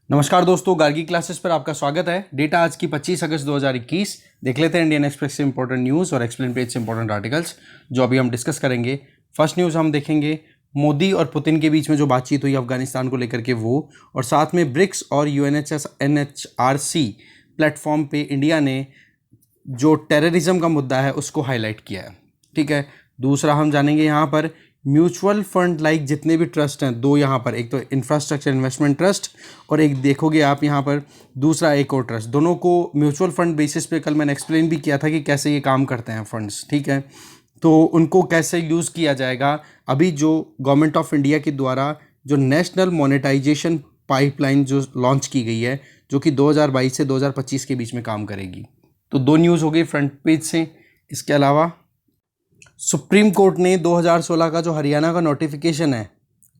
नमस्कार दोस्तों, गार्गी क्लासेस पर आपका स्वागत है। डेटा आज की 25 अगस्त 2021। देख लेते हैं इंडियन एक्सप्रेस से इंपॉर्टेंट न्यूज़ और एक्सप्लेन पेज से इंपॉर्टेंट आर्टिकल्स जो अभी हम डिस्कस करेंगे। फर्स्ट न्यूज़ हम देखेंगे मोदी और पुतिन के बीच में जो बातचीत हुई अफगानिस्तान को लेकर के वो, और साथ में ब्रिक्स और UNHRC प्लेटफॉर्म पे इंडिया ने जो टेररिज्म का मुद्दा है उसको हाईलाइट किया है। ठीक है। दूसरा हम जानेंगे यहाँ पर म्यूचुअल फंड लाइक जितने भी ट्रस्ट हैं, दो यहाँ पर, एक तो इंफ्रास्ट्रक्चर इन्वेस्टमेंट ट्रस्ट और एक देखोगे आप यहाँ पर दूसरा एक और ट्रस्ट, दोनों को म्यूचुअल फंड बेसिस पे कल मैंने एक्सप्लेन भी किया था कि कैसे ये काम करते हैं फंड्स। ठीक है। तो उनको कैसे यूज़ किया जाएगा। अभी जो गवर्नमेंट ऑफ इंडिया के द्वारा जो नेशनल मोनेटाइजेशन पाइपलाइन जो लॉन्च की गई है, जो कि 2022 से 2025 के बीच में काम करेगी। तो दो न्यूज़ हो गई फ्रंट पेज से। इसके अलावा सुप्रीम कोर्ट ने 2016 का जो हरियाणा का नोटिफिकेशन है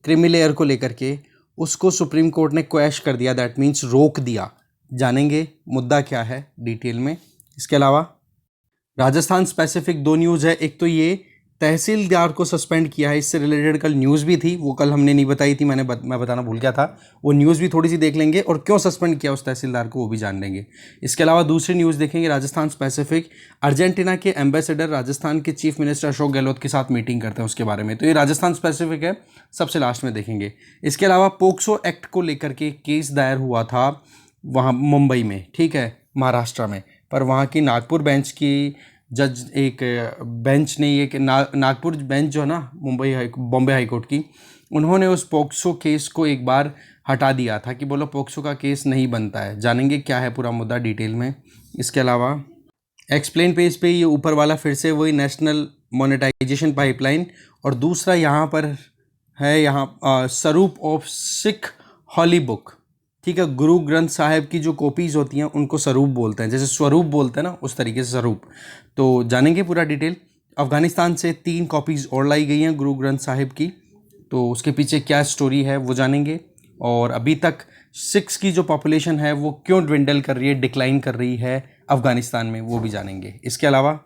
क्रीमी लेयर को लेकर के, उसको सुप्रीम कोर्ट ने क्वैश कर दिया, दैट मीन्स रोक दिया। जानेंगे मुद्दा क्या है डिटेल में। इसके अलावा राजस्थान स्पेसिफिक दो न्यूज़ है। एक तो ये तहसीलदार को सस्पेंड किया है, इससे रिलेटेड कल न्यूज़ भी थी, वो कल हमने नहीं बताई थी, मैं बताना भूल गया था। वो न्यूज़ भी थोड़ी सी देख लेंगे और क्यों सस्पेंड किया उस तहसीलदार को वो भी जान लेंगे। इसके अलावा दूसरी न्यूज़ देखेंगे राजस्थान स्पेसिफिक, अर्जेंटीना के एम्बेसडर राजस्थान के चीफ मिनिस्टर अशोक गहलोत के साथ मीटिंग करते हैं उसके बारे में, तो ये राजस्थान स्पेसिफिक है, सबसे लास्ट में देखेंगे। इसके अलावा पोक्सो एक्ट को लेकर के केस दायर हुआ था वहाँ मुंबई में, ठीक है, महाराष्ट्र में, पर वहाँ की नागपुर बेंच की जज, एक बेंच ने ये कि नागपुर बेंच जो है ना बॉम्बे हाई कोर्ट की, उन्होंने उस पोक्सो केस को एक बार हटा दिया था कि बोलो पोक्सो का केस नहीं बनता है। जानेंगे क्या है पूरा मुद्दा डिटेल में। इसके अलावा एक्सप्लेन पेज पे ये ऊपर वाला फिर से वही नेशनल मोनेटाइजेशन पाइपलाइन, और दूसरा यहाँ पर है यहाँ स्वरूप ऑफ सिख हॉली बुक। ठीक है, गुरु ग्रंथ साहिब की जो कॉपीज़ होती हैं उनको स्वरूप बोलते हैं, जैसे स्वरूप बोलते हैं ना उस तरीके से स्वरूप। तो जानेंगे पूरा डिटेल। अफ़गानिस्तान से 3 कॉपीज़ और लाई गई हैं गुरु ग्रंथ साहिब की, तो उसके पीछे क्या स्टोरी है वो जानेंगे। और अभी तक सिख्स की जो पॉपुलेशन है वो क्यों ड्विंडल कर रही है, डिक्लाइन कर रही है अफ़गानिस्तान में, वो भी जानेंगे। इसके अलावा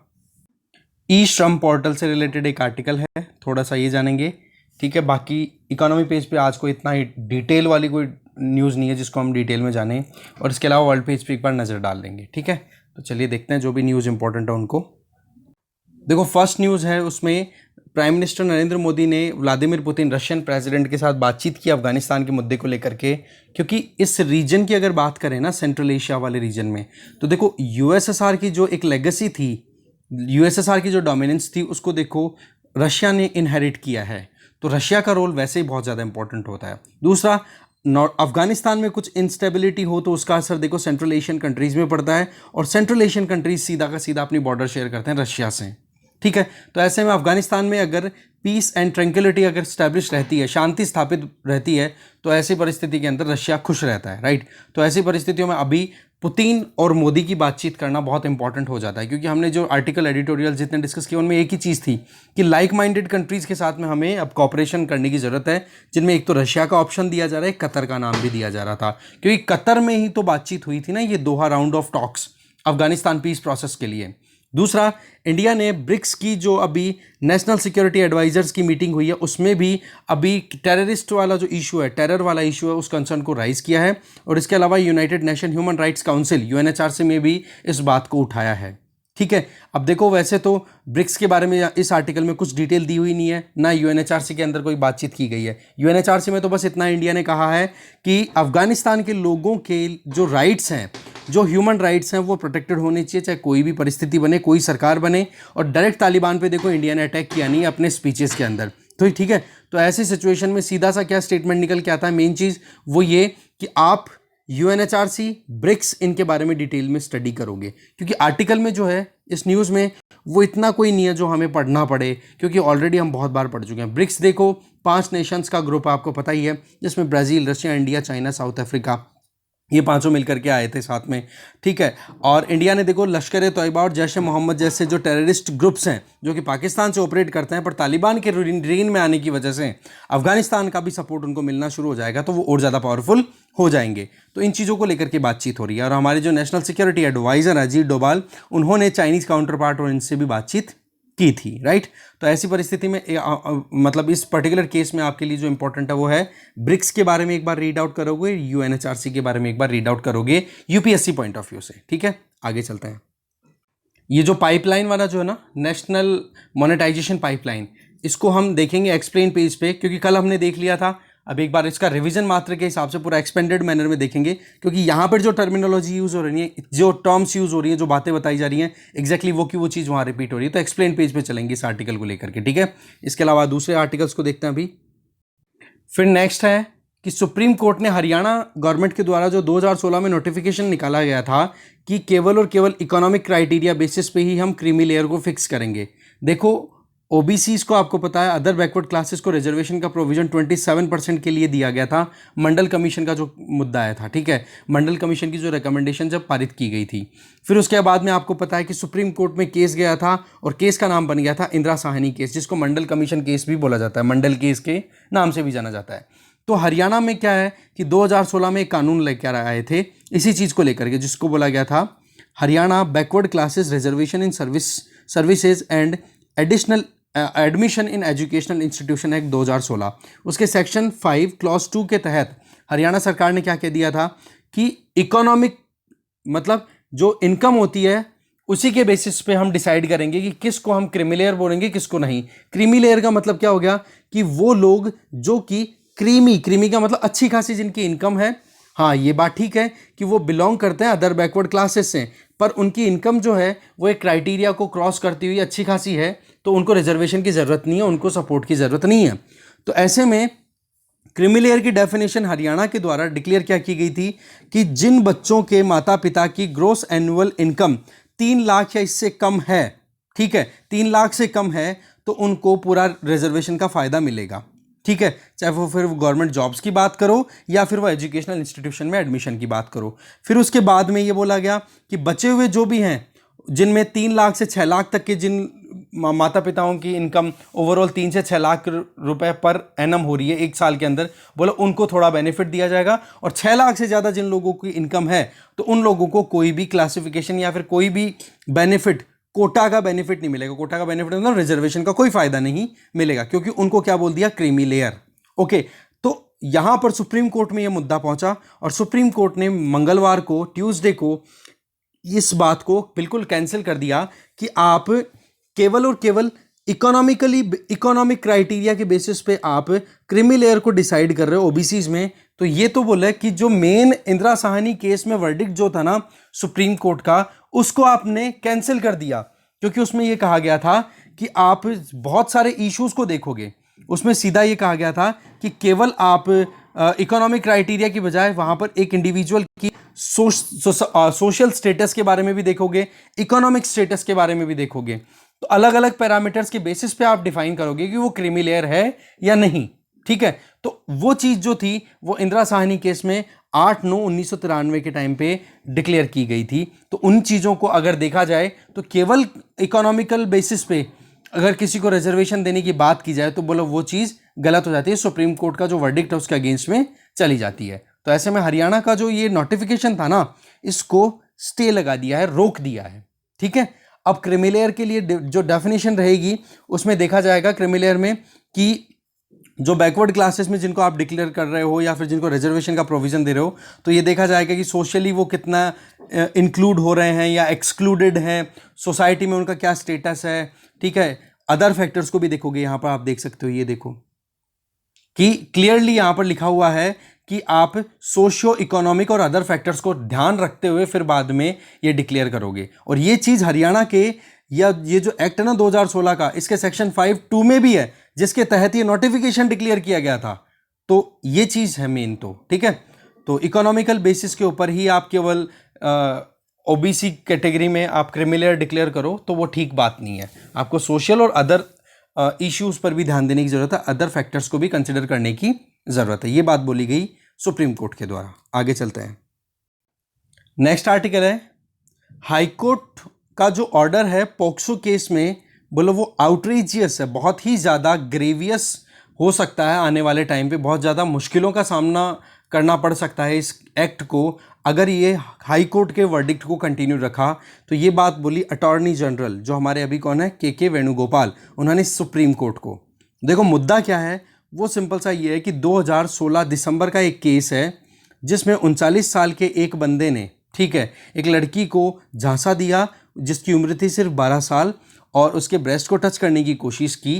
ई श्रम पोर्टल से रिलेटेड एक आर्टिकल है, थोड़ा सा ये जानेंगे। ठीक है, बाकी इकोनॉमी पेज पे आज को इतना ही डिटेल वाली कोई न्यूज़ नहीं है जिसको हम डिटेल में जानें, और इसके अलावा वर्ल्ड पेज पे एक बार नज़र डाल देंगे। ठीक है, तो चलिए देखते हैं जो भी न्यूज़ इंपॉर्टेंट है उनको। देखो फर्स्ट न्यूज़ है, उसमें प्राइम मिनिस्टर नरेंद्र मोदी ने व्लादिमीर पुतिन रशियन प्रेसिडेंट के साथ बातचीत की अफगानिस्तान के मुद्दे को लेकर के, क्योंकि इस रीजन की अगर बात करें ना, सेंट्रल एशिया वाले रीजन में, तो देखो यूएसएसआर की जो एक लेगेसी थी, यूएसएसआर की जो डोमिनेंस थी, उसको देखो रशिया ने इनहेरिट किया है, तो रशिया का रोल वैसे ही बहुत ज़्यादा इंपॉर्टेंट होता है। दूसरा, अफगानिस्तान में कुछ इंस्टेबिलिटी हो तो उसका असर देखो सेंट्रल एशियन कंट्रीज़ में पड़ता है, और सेंट्रल एशियन कंट्रीज सीधा का सीधा अपनी बॉर्डर शेयर करते हैं रशिया से। ठीक है, तो ऐसे में अफगानिस्तान में अगर पीस एंड ट्रैंक्विलिटी अगर स्टैब्लिश रहती है, शांति स्थापित रहती है, तो ऐसी परिस्थिति के अंदर रशिया खुश रहता है, राइट। तो ऐसी परिस्थितियों में अभी पुतिन और मोदी की बातचीत करना बहुत इंपॉर्टेंट हो जाता है, क्योंकि हमने जो आर्टिकल एडिटोरियल जितने डिस्कस किए उनमें एक ही चीज़ थी कि लाइक माइंडेड कंट्रीज़ के साथ में हमें अब कॉपरेशन करने की ज़रूरत है, जिनमें एक तो रशिया का ऑप्शन दिया जा रहा है, कतर का नाम भी दिया जा रहा था, क्योंकि कतर में ही तो बातचीत हुई थी ना, ये Doha round of talks Afghanistan peace process के लिए। दूसरा, इंडिया ने ब्रिक्स की जो अभी नेशनल सिक्योरिटी एडवाइजर्स की मीटिंग हुई है, उसमें भी अभी टेररिस्ट वाला जो इशू है, टेरर वाला इशू है, उस कंसर्न को राइज किया है, और इसके अलावा United nation human rights council UNHRC में भी इस बात को उठाया है। ठीक है, अब देखो वैसे तो ब्रिक्स के बारे में इस आर्टिकल में कुछ डिटेल दी हुई नहीं है, ना UNHRC के अंदर कोई बातचीत की गई है। UNHRC में तो बस इतना इंडिया ने कहा है कि अफगानिस्तान के लोगों के जो राइट्स हैं, जो ह्यूमन राइट्स हैं, वो प्रोटेक्टेड होने चाहिए, चाहे कोई भी परिस्थिति बने, कोई सरकार बने। और डायरेक्ट तालिबान पे देखो इंडिया ने अटैक किया नहीं अपने स्पीचेस के अंदर, तो ठीक है। तो ऐसी सिचुएशन में सीधा सा क्या स्टेटमेंट निकल के आता है, मेन चीज़ वो ये कि आप UNHRC, ब्रिक्स, इनके बारे में डिटेल में स्टडी करोगे, क्योंकि आर्टिकल में जो है इस न्यूज़ में वो इतना कोई नहीं है जो हमें पढ़ना पड़े, क्योंकि ऑलरेडी हम बहुत बार पढ़ चुके हैं। ब्रिक्स देखो 5 नेशंस का ग्रुप आपको पता ही है, जिसमें Brazil, Russia, India, China, south Africa, ये पांचों मिलकर के आए थे साथ में। ठीक है, और इंडिया ने देखो लश्कर तोयबा और जैश ए मोहम्मद जैसे जो टेररिस्ट ग्रुप्स हैं जो कि पाकिस्तान से ऑपरेट करते हैं, पर तालिबान के रेन में आने की वजह से अफगानिस्तान का भी सपोर्ट उनको मिलना शुरू हो जाएगा, तो वो और ज़्यादा पावरफुल हो जाएंगे। तो इन चीज़ों को लेकर के बातचीत हो रही है, और हमारे जो national security adviser Ajit Doval, उन्होंने चाइनीज़ काउंटर पार्ट और इनसे भी बातचीत की थी, राइट। तो ऐसी परिस्थिति में मतलब इस पर्टिकुलर केस में आपके लिए जो इंपॉर्टेंट है वो है ब्रिक्स के बारे में एक बार रीड आउट करोगे, यूएनएचआरसी के बारे में एक बार रीड आउट करोगे यूपीएससी पॉइंट ऑफ व्यू से, ठीक है। आगे चलते हैं। ये जो पाइपलाइन वाला जो है ना, नेशनल मोनेटाइजेशन पाइपलाइन, इसको हम देखेंगे एक्सप्लेन पेज पे, क्योंकि कल हमने देख लिया था। अब एक बार इसका रिवीजन मात्र के हिसाब से पूरा एक्सपेंडेड मैनर में देखेंगे, क्योंकि यहाँ पर जो टर्मिनोलॉजी यूज़ हो रही है, जो टर्म्स यूज़ हो रही है, जो बातें बताई जा रही हैं, एग्जैक्टली वो की वो चीज़ वहाँ रिपीट हो रही है। तो एक्सप्लेन पेज पे चलेंगे इस आर्टिकल को लेकर के, ठीक है। इसके अलावा दूसरे आर्टिकल्स को देखते हैं अभी। फिर नेक्स्ट है कि सुप्रीम कोर्ट ने हरियाणा गवर्नमेंट के द्वारा जो 2016 में नोटिफिकेशन निकाला गया था कि केवल और केवल इकोनॉमिक क्राइटेरिया बेसिस पे ही हम क्रीमी लेयर को फिक्स करेंगे। देखो, ओबीसीज को आपको पता है, अदर बैकवर्ड क्लासेस को रिजर्वेशन का प्रोविजन 27% के लिए दिया गया था। मंडल कमीशन का जो मुद्दा आया था, ठीक है, मंडल कमीशन की जो रिकमेंडेशन जब पारित की गई थी, फिर उसके बाद में आपको पता है कि सुप्रीम कोर्ट में केस गया था और केस का नाम बन गया था इंदिरा साहनी केस, जिसको मंडल कमीशन केस भी बोला जाता है, मंडल केस के नाम से भी जाना जाता है। तो हरियाणा में क्या है कि 2016 में एक कानून लेकर आए थे इसी चीज़ को लेकर के, जिसको बोला गया था Haryana backward classes reservation in services and additional admission in educational institution act 2016। उसके सेक्शन 5 क्लॉज 2 के तहत हरियाणा सरकार ने क्या कह दिया था कि इकोनॉमिक मतलब जो इनकम होती है उसी के बेसिस पे हम डिसाइड करेंगे कि किसको हम क्रीमी लेयर बोलेंगे, किसको नहीं। क्रीमी लेयर का मतलब क्या हो गया कि वो लोग जो कि क्रीमी का मतलब अच्छी खासी जिनकी इनकम है, हाँ ये बात ठीक है कि वो बिलोंग करते हैं अदर बैकवर्ड क्लासेस से, पर उनकी इनकम जो है वो एक क्राइटेरिया को क्रॉस करती हुई अच्छी खासी है, तो उनको रिजर्वेशन की ज़रूरत नहीं है, उनको सपोर्ट की ज़रूरत नहीं है। तो ऐसे में क्रीमी लेयर की डेफिनेशन हरियाणा के द्वारा डिक्लेयर क्या की गई थी कि जिन बच्चों के माता पिता की ग्रोस एनुअल इनकम 3 लाख या इससे कम है, ठीक है, 3 लाख से कम है, तो उनको पूरा रिजर्वेशन का फ़ायदा मिलेगा, ठीक है। चाहे वो फिर गवर्नमेंट जॉब्स की बात करो या फिर वो एजुकेशनल इंस्टीट्यूशन में एडमिशन की बात करो। फिर उसके बाद में ये बोला गया कि बचे हुए जो भी हैं, जिनमें 3 लाख से 6 लाख तक के जिन माता पिताओं की इनकम ओवरऑल 3 से 6 लाख रुपए पर एनम हो रही है एक साल के अंदर, बोला उनको थोड़ा बेनिफिट दिया जाएगा। और 6 लाख से ज़्यादा जिन लोगों की इनकम है, तो उन लोगों को कोई भी क्लासिफिकेशन या फिर कोई भी बेनिफिट, कोटा का बेनिफिट नहीं मिलेगा। कोटा का बेनिफिट मतलब रिजर्वेशन का कोई फायदा नहीं मिलेगा, क्योंकि उनको क्या बोल दिया, क्रीमी लेयर। ओके, तो यहां पर सुप्रीम कोर्ट में यह मुद्दा पहुंचा और सुप्रीम कोर्ट ने मंगलवार को, ट्यूसडे को, इस बात को बिल्कुल कैंसिल कर दिया कि आप केवल और केवल इकोनॉमिक क्राइटेरिया के बेसिस पे आप क्रीमी लेयर को डिसाइड कर रहे हो ओबीसीज में। तो ये तो बोला कि जो मेन इंदिरा साहनी केस में वर्डिक्ट जो था ना सुप्रीम कोर्ट का, उसको आपने कैंसिल कर दिया, क्योंकि उसमें ये कहा गया था कि आप बहुत सारे इश्यूज को देखोगे। उसमें सीधा ये कहा गया था कि केवल आप इकोनॉमिक क्राइटेरिया की बजाय वहां पर एक इंडिविजुअल की सोशल स्टेटस के बारे में भी देखोगे, इकोनॉमिक स्टेटस के बारे में भी देखोगे। तो अलग अलग पैरामीटर्स के बेसिस पे आप डिफाइन करोगे कि वो क्रीमी लेयर है या नहीं, ठीक है। तो वो चीज जो थी वो इंदिरा साहनी केस में 8/9/1993 के टाइम पे डिक्लेयर की गई थी। तो उन चीजों को अगर देखा जाए तो केवल इकोनॉमिकल बेसिस पे अगर किसी को रिजर्वेशन देने की बात की जाए तो बोलो वो चीज गलत हो जाती है, सुप्रीम कोर्ट का जो वर्डिक्ट है उसके अगेंस्ट में चली जाती है। तो ऐसे में हरियाणा का जो ये नोटिफिकेशन था ना, इसको स्टे लगा दिया है, रोक दिया है, ठीक है। अब क्रीमी लेयर के लिए जो डेफिनेशन रहेगी उसमें देखा जाएगा क्रीमी लेयर में कि जो बैकवर्ड क्लासेस में जिनको आप डिक्लेयर कर रहे हो या फिर जिनको रिजर्वेशन का प्रोविजन दे रहे हो, तो ये देखा जाएगा कि सोशली वो कितना इंक्लूड हो रहे हैं या एक्सक्लूडेड हैं, सोसाइटी में उनका क्या स्टेटस है, ठीक है। अदर फैक्टर्स को भी देखोगे, यहां पर आप देख सकते हो, ये देखो कि क्लियरली यहां पर लिखा हुआ है कि आप सोशियो इकोनॉमिक और अदर फैक्टर्स को ध्यान रखते हुए फिर बाद में ये डिक्लेयर करोगे। और ये चीज हरियाणा के या ये जो एक्ट है ना 2016 का, इसके सेक्शन 5(2) में भी है, जिसके तहत ये नोटिफिकेशन डिक्लेयर किया गया था। तो ये चीज है मेन, तो ठीक है। तो इकोनॉमिकल बेसिस के ऊपर ही आप केवल ओबीसी कैटेगरी में आप क्रीमी लेयर डिक्लेयर करो तो वो ठीक बात नहीं है। आपको सोशल और अदर इश्यूज पर भी ध्यान देने की जरूरत है, अदर फैक्टर्स को भी कंसिडर करने की जरूरत है। ये बात बोली गई सुप्रीम कोर्ट के द्वारा। आगे चलते हैं। नेक्स्ट आर्टिकल है, हाईकोर्ट का जो ऑर्डर है पोक्सो केस में, बोलो वो आउटरीजियस है, बहुत ही ज़्यादा ग्रेवियस हो सकता है, आने वाले टाइम पे बहुत ज़्यादा मुश्किलों का सामना करना पड़ सकता है इस एक्ट को अगर ये हाई कोर्ट के वर्डिक्ट को कंटिन्यू रखा। तो ये बात बोली अटॉर्नी जनरल, जो हमारे अभी कौन है, के वेणुगोपाल, उन्होंने सुप्रीम कोर्ट को। देखो मुद्दा क्या है, वो सिंपल सा ये है कि 2016 दिसंबर का एक केस है जिसमें 39 साल के एक बंदे ने, ठीक है, एक लड़की को झांसा दिया जिसकी उम्र थी सिर्फ 12 साल और उसके ब्रेस्ट को टच करने की कोशिश की।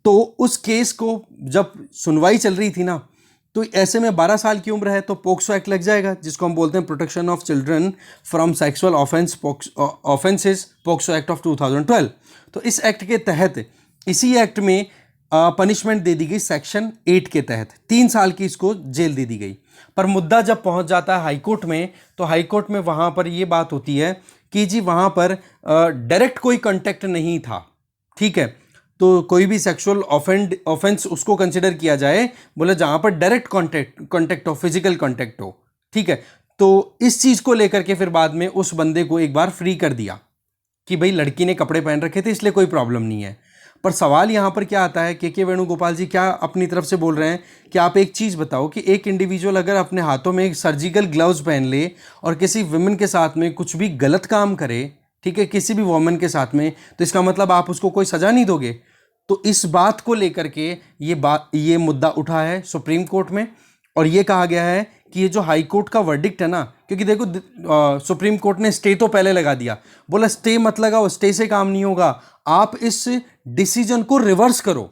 तो उस केस को जब सुनवाई चल रही थी ना, तो ऐसे में 12 साल की उम्र है तो पोक्सो एक्ट लग जाएगा, जिसको हम बोलते हैं protection of children from sexual offences, POCSO act of 2012। तो इस एक्ट के तहत, इसी एक्ट में पनिशमेंट दे दी गई सेक्शन 8 के तहत 3 साल की इसको जेल दे दी गई। पर मुद्दा जब पहुंच जाता है हाईकोर्ट में, तो हाईकोर्ट में वहां पर ये बात होती है कि जी वहां पर डायरेक्ट कोई कांटेक्ट नहीं था, ठीक है, तो कोई भी सेक्सुअल ऑफेंस उसको कंसिडर किया जाए, बोले जहां पर डायरेक्ट कांटेक्ट हो, फिजिकल कांटेक्ट हो, ठीक है। तो इस चीज को लेकर के फिर बाद में उस बंदे को एक बार फ्री कर दिया कि भाई लड़की ने कपड़े पहन रखे थे इसलिए कोई प्रॉब्लम नहीं है। पर सवाल यहाँ पर क्या आता है, के वेणुगोपाल जी क्या अपनी तरफ से बोल रहे हैं कि आप एक चीज़ बताओ कि एक इंडिविजुअल अगर अपने हाथों में एक सर्जिकल ग्लव्स पहन ले और किसी वुमेन के साथ में कुछ भी गलत काम करे, ठीक है, किसी भी वुमेन के साथ में, तो इसका मतलब आप उसको कोई सज़ा नहीं दोगे। तो इस बात को लेकर के ये मुद्दा उठा है सुप्रीम कोर्ट में और ये कहा गया है कि ये जो हाई कोर्ट का वर्डिक्ट है ना, क्योंकि देखो सुप्रीम कोर्ट ने स्टे तो पहले लगा दिया, बोला स्टे मत लगाओ, स्टे से काम नहीं होगा, आप इस डिसीजन को रिवर्स करो,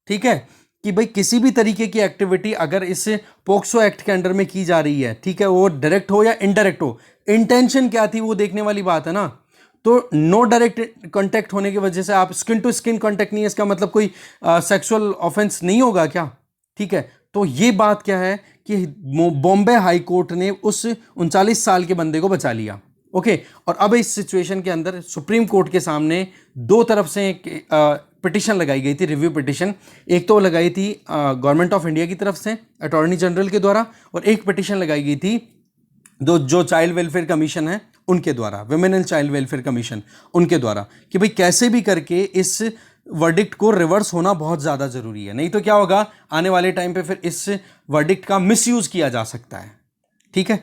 ठीक है, कि भाई किसी भी तरीके की एक्टिविटी अगर इस पोक्सो एक्ट के अंडर में की जा रही है, ठीक है, वो डायरेक्ट हो या इनडायरेक्ट हो, इंटेंशन क्या थी वो देखने वाली बात है ना। तो नो डायरेक्ट कांटेक्ट होने की वजह से आप स्किन टू स्किन कांटेक्ट नहीं है, इसका मतलब कोई सेक्सुअल ऑफेंस नहीं होगा क्या, ठीक है। तो ये बात क्या है कि बॉम्बे हाई कोर्ट ने उस 39 साल के बंदे को बचा लिया, ओके। और अब इस सिचुएशन के अंदर सुप्रीम कोर्ट के सामने दो तरफ से पिटिशन लगाई गई थी, रिव्यू पिटिशन। एक तो लगाई थी गवर्नमेंट ऑफ इंडिया की तरफ से अटॉर्नी जनरल के द्वारा, और एक पिटिशन लगाई गई थी जो चाइल्ड वेलफेयर कमीशन है उनके द्वारा, women and child welfare commission उनके द्वारा, कि भाई कैसे भी करके इस वर्डिक्ट को रिवर्स होना बहुत ज़्यादा ज़रूरी है, नहीं तो क्या होगा आने वाले टाइम पे फिर इस वर्डिक्ट का मिसयूज़ किया जा सकता है, ठीक है।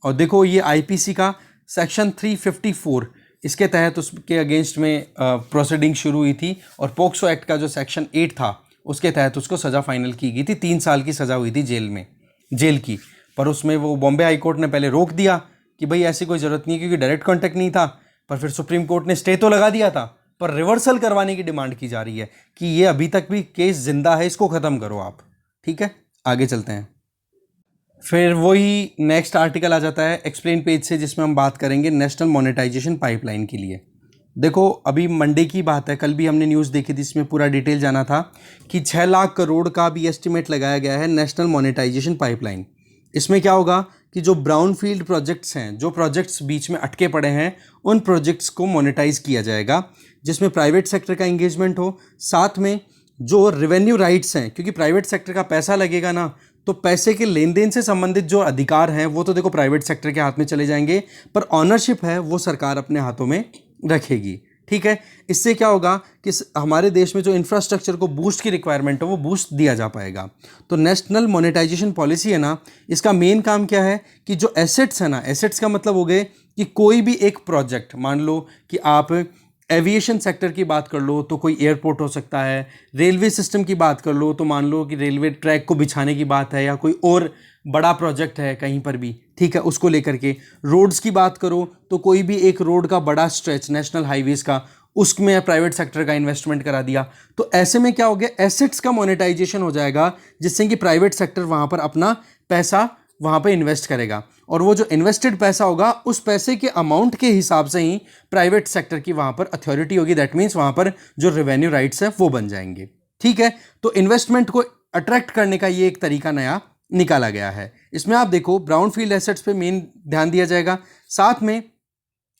और देखो ये आईपीसी का सेक्शन 354, इसके तहत उसके अगेंस्ट में प्रोसीडिंग शुरू हुई थी, और पोक्सो एक्ट का जो सेक्शन 8 था उसके तहत उसको सज़ा फाइनल की गई थी, 3 साल की सज़ा हुई थी जेल की। पर उसमें वो बॉम्बे हाई कोर्ट ने पहले रोक दिया कि भाई ऐसी कोई ज़रूरत नहीं है क्योंकि डायरेक्ट कॉन्टैक्ट नहीं था। पर फिर सुप्रीम कोर्ट ने स्टे तो लगा दिया था, पर रिवर्सल करवाने की डिमांड की जा रही है कि ये अभी तक भी केस जिंदा है, इसको ख़त्म करो आप, ठीक है। आगे चलते हैं। फिर वही नेक्स्ट आर्टिकल आ जाता है एक्सप्लेन पेज से, जिसमें हम बात करेंगे नेशनल मोनेटाइजेशन पाइपलाइन के लिए। देखो अभी मंडे की बात है, कल भी हमने न्यूज़ देखी थी, इसमें पूरा डिटेल जाना था कि 6 लाख करोड़ का भी एस्टिमेट लगाया गया है नेशनल मोनेटाइजेशन पाइपलाइन। इसमें क्या होगा कि जो ब्राउन फील्ड प्रोजेक्ट्स हैं, जो प्रोजेक्ट्स बीच में अटके पड़े हैं, उन प्रोजेक्ट्स को मोनेटाइज किया जाएगा, जिसमें प्राइवेट सेक्टर का एंगेजमेंट हो, साथ में जो रेवेन्यू राइट्स हैं, क्योंकि प्राइवेट सेक्टर का पैसा लगेगा ना, तो पैसे के लेन देन से संबंधित जो अधिकार हैं वो तो देखो प्राइवेट सेक्टर के हाथ में चले जाएंगे, पर ऑनरशिप है वो सरकार अपने हाथों में रखेगी, ठीक है। इससे क्या होगा कि हमारे देश में जो इंफ्रास्ट्रक्चर को बूस्ट की रिक्वायरमेंट है वो बूस्ट दिया जा पाएगा। तो नेशनल मोनेटाइजेशन पॉलिसी है ना, इसका मेन काम क्या है कि जो एसेट्स है ना, एसेट्स का मतलब हो गए कि कोई भी एक प्रोजेक्ट, मान लो कि आप एविएशन सेक्टर की बात कर लो तो कोई एयरपोर्ट हो सकता है, रेलवे सिस्टम की बात कर लो तो मान लो कि रेलवे ट्रैक को बिछाने की बात है, या कोई और बड़ा प्रोजेक्ट है कहीं पर भी, ठीक है, उसको लेकर के। रोड्स की बात करो तो कोई भी एक रोड का बड़ा स्ट्रेच नेशनल हाईवेज का, उसमें प्राइवेट सेक्टर का इन्वेस्टमेंट करा दिया। तो ऐसे में क्या हो गया, एसेट्स का मोनेटाइजेशन हो जाएगा, जिससे कि प्राइवेट सेक्टर वहाँ पर अपना पैसा वहाँ पर इन्वेस्ट करेगा, और वो जो इन्वेस्टेड पैसा होगा उस पैसे के अमाउंट के हिसाब से ही प्राइवेट सेक्टर की वहाँ पर अथॉरिटी होगी, दैट मीन्स वहाँ पर जो रेवेन्यू राइट्स है वो बन जाएंगे, ठीक है। तो इन्वेस्टमेंट को अट्रैक्ट करने का ये एक तरीका नया निकाला गया है। इसमें आप देखो ब्राउन फील्ड एसेट्स पे मेन ध्यान दिया जाएगा, साथ में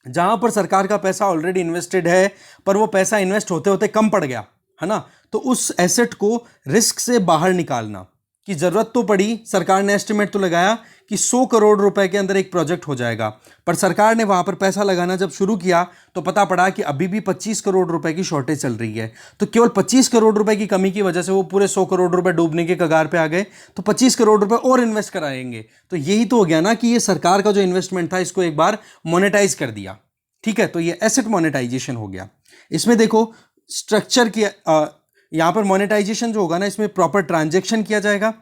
जहाँ पर सरकार का पैसा ऑलरेडी इन्वेस्टेड है पर वो पैसा इन्वेस्ट होते होते कम पड़ गया है ना, तो उस एसेट को रिस्क से बाहर निकालना, कि ज़रूरत तो पड़ी, सरकार ने एस्टिमेट तो लगाया कि 100 करोड़ रुपए के अंदर एक प्रोजेक्ट हो जाएगा, पर सरकार ने वहाँ पर पैसा लगाना जब शुरू किया तो पता पड़ा कि अभी भी 25 करोड़ रुपए की शॉर्टेज चल रही है। तो केवल 25 करोड़ रुपए की कमी की वजह से वो पूरे 100 करोड़ रुपए डूबने के कगार पे आ गए। तो 25 करोड़ रुपए और इन्वेस्ट कराएंगे। तो यही तो हो गया ना कि ये सरकार का जो इन्वेस्टमेंट था इसको एक बार मोनेटाइज कर दिया। ठीक है, तो ये एसेट मोनेटाइजेशन हो गया। इसमें देखो स्ट्रक्चर की यहाँ पर मोनेटाइजेशन जो होगा ना, इसमें प्रॉपर ट्रांजैक्शन किया जाएगा।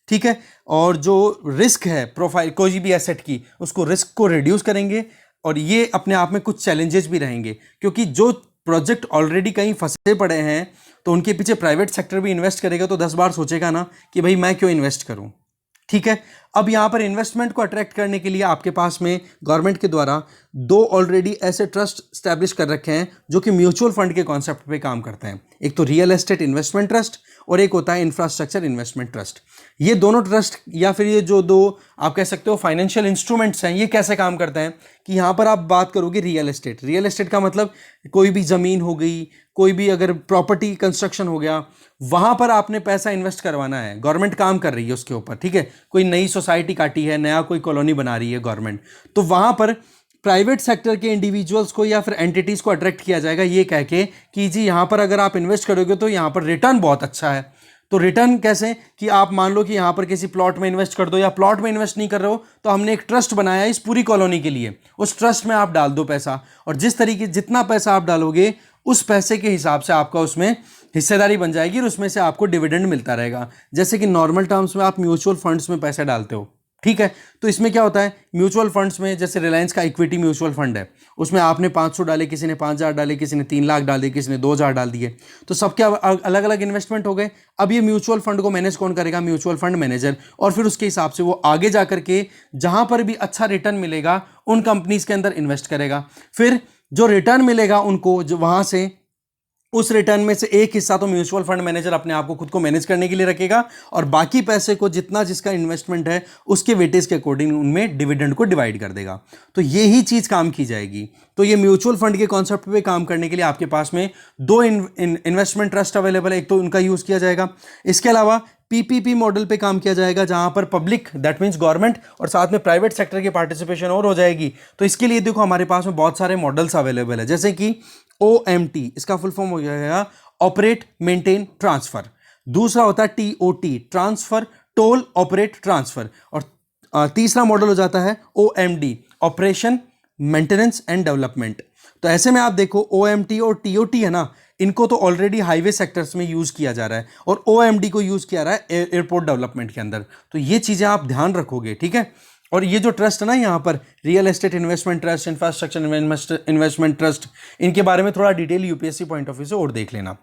ठीक है, और जो रिस्क है प्रोफाइल कोई भी एसेट की, उसको रिस्क को रिड्यूस करेंगे। और ये अपने आप में कुछ चैलेंजेस भी रहेंगे, क्योंकि जो प्रोजेक्ट ऑलरेडी कहीं फंसे पड़े हैं तो उनके पीछे प्राइवेट सेक्टर भी इन्वेस्ट करेगा तो 10 बार सोचेगा ना कि भाई मैं क्यों इन्वेस्ट करूं। ठीक है, अब यहां पर इन्वेस्टमेंट को अट्रैक्ट करने के लिए आपके पास में गवर्नमेंट के द्वारा 2 ऑलरेडी ऐसे ट्रस्ट स्टैब्लिश कर रखे हैं जो कि म्यूचुअल फंड के कॉन्सेप्ट पे काम करते हैं। एक तो रियल एस्टेट इन्वेस्टमेंट ट्रस्ट और एक होता है इंफ्रास्ट्रक्चर इन्वेस्टमेंट ट्रस्ट। ये दोनों ट्रस्ट या फिर ये जो 2 आप कह सकते हो फाइनेंशियल इंस्ट्रूमेंट्स हैं, ये कैसे काम करते हैं कि यहां पर आप बात करोगे रियल एस्टेट का मतलब कोई भी ज़मीन हो गई, कोई भी अगर प्रॉपर्टी कंस्ट्रक्शन हो गया, वहां पर आपने पैसा इन्वेस्ट करवाना है, गवर्नमेंट काम कर रही है उसके ऊपर। ठीक है, कोई नई सोसाइटी काटी है, नया कोई कॉलोनी बना रही है गवर्नमेंट, तो वहां पर प्राइवेट सेक्टर के इंडिविजुअल्स को या फिर एंटिटीज को अट्रैक्ट किया जाएगा ये कह के कि जी यहां पर अगर आप इन्वेस्ट करोगे तो यहां पर रिटर्न बहुत अच्छा है। तो रिटर्न कैसे कि आप मान लो कि यहां पर किसी प्लॉट में इन्वेस्ट कर दो, या प्लॉट में इन्वेस्ट नहीं कर रहे हो तो हमने एक ट्रस्ट बनाया इस पूरी कॉलोनी के लिए, उस ट्रस्ट में आप डाल दो पैसा, और जिस तरीके जितना पैसा आप डालोगे उस पैसे के हिसाब से आपका उसमें हिस्सेदारी बन जाएगी और उसमें से आपको डिविडेंड मिलता रहेगा। जैसे कि नॉर्मल टर्म्स में आप म्यूचुअल फंड्स में पैसे डालते हो। ठीक है, तो इसमें क्या होता है म्यूचुअल फंड्स में, जैसे रिलायंस का इक्विटी म्यूचुअल फंड है, उसमें आपने 500 डाले, किसी ने 5000 डाले, किसी ने 3 लाख डाले, किसी ने 2000 डाल दिए, तो सबके अलग अलग इन्वेस्टमेंट हो गए। अब ये म्यूचुअल फंड को मैनेज कौन करेगा? Mutual fund manager. और फिर उसके हिसाब से वो आगे जा करके जहां पर भी अच्छा रिटर्न मिलेगा उन कंपनीज के अंदर इन्वेस्ट करेगा। फिर जो रिटर्न मिलेगा उनको, जो वहां से उस रिटर्न में से एक हिस्सा तो म्यूचुअल फंड मैनेजर अपने आप को खुद को मैनेज करने के लिए रखेगा, और बाकी पैसे को जितना जिसका इन्वेस्टमेंट है उसके वेटेज के अकॉर्डिंग उनमें डिविडेंड को डिवाइड कर देगा। तो ये ही चीज़ काम की जाएगी। तो ये म्यूचुअल फंड के कॉन्सेप्ट पे काम करने के लिए आपके पास में 2 इन्वेस्टमेंट ट्रस्ट अवेलेबल है, एक तो उनका यूज़ किया जाएगा। इसके अलावा पीपीपी मॉडल पे काम किया जाएगा, जहां पर पब्लिक दैट मींस गवर्नमेंट और साथ में प्राइवेट सेक्टर की पार्टिसिपेशन और हो जाएगी। तो इसके लिए देखो हमारे पास में बहुत सारे मॉडल्स अवेलेबल है, जैसे कि OMT, इसका फुल फॉर्म हो जाएगा ऑपरेट मेंटेन ट्रांसफर। दूसरा होता है TOT, transfer toll operate transfer. और तीसरा मॉडल हो जाता है OMD, operation maintenance and development. तो ऐसे में आप देखो OMT और TOT है ना, इनको तो ऑलरेडी हाईवे सेक्टर्स में यूज किया जा रहा है, और OMD को यूज किया रहा है एयरपोर्ट डेवलपमेंट के अंदर। तो ये चीजें आप ध्यान रखोगे। ठीक है, और ये जो ट्रस्ट है ना यहाँ पर real estate investment trust, infrastructure investment trust, इनके बारे में थोड़ा detail UPSC point of view से और देख लेना।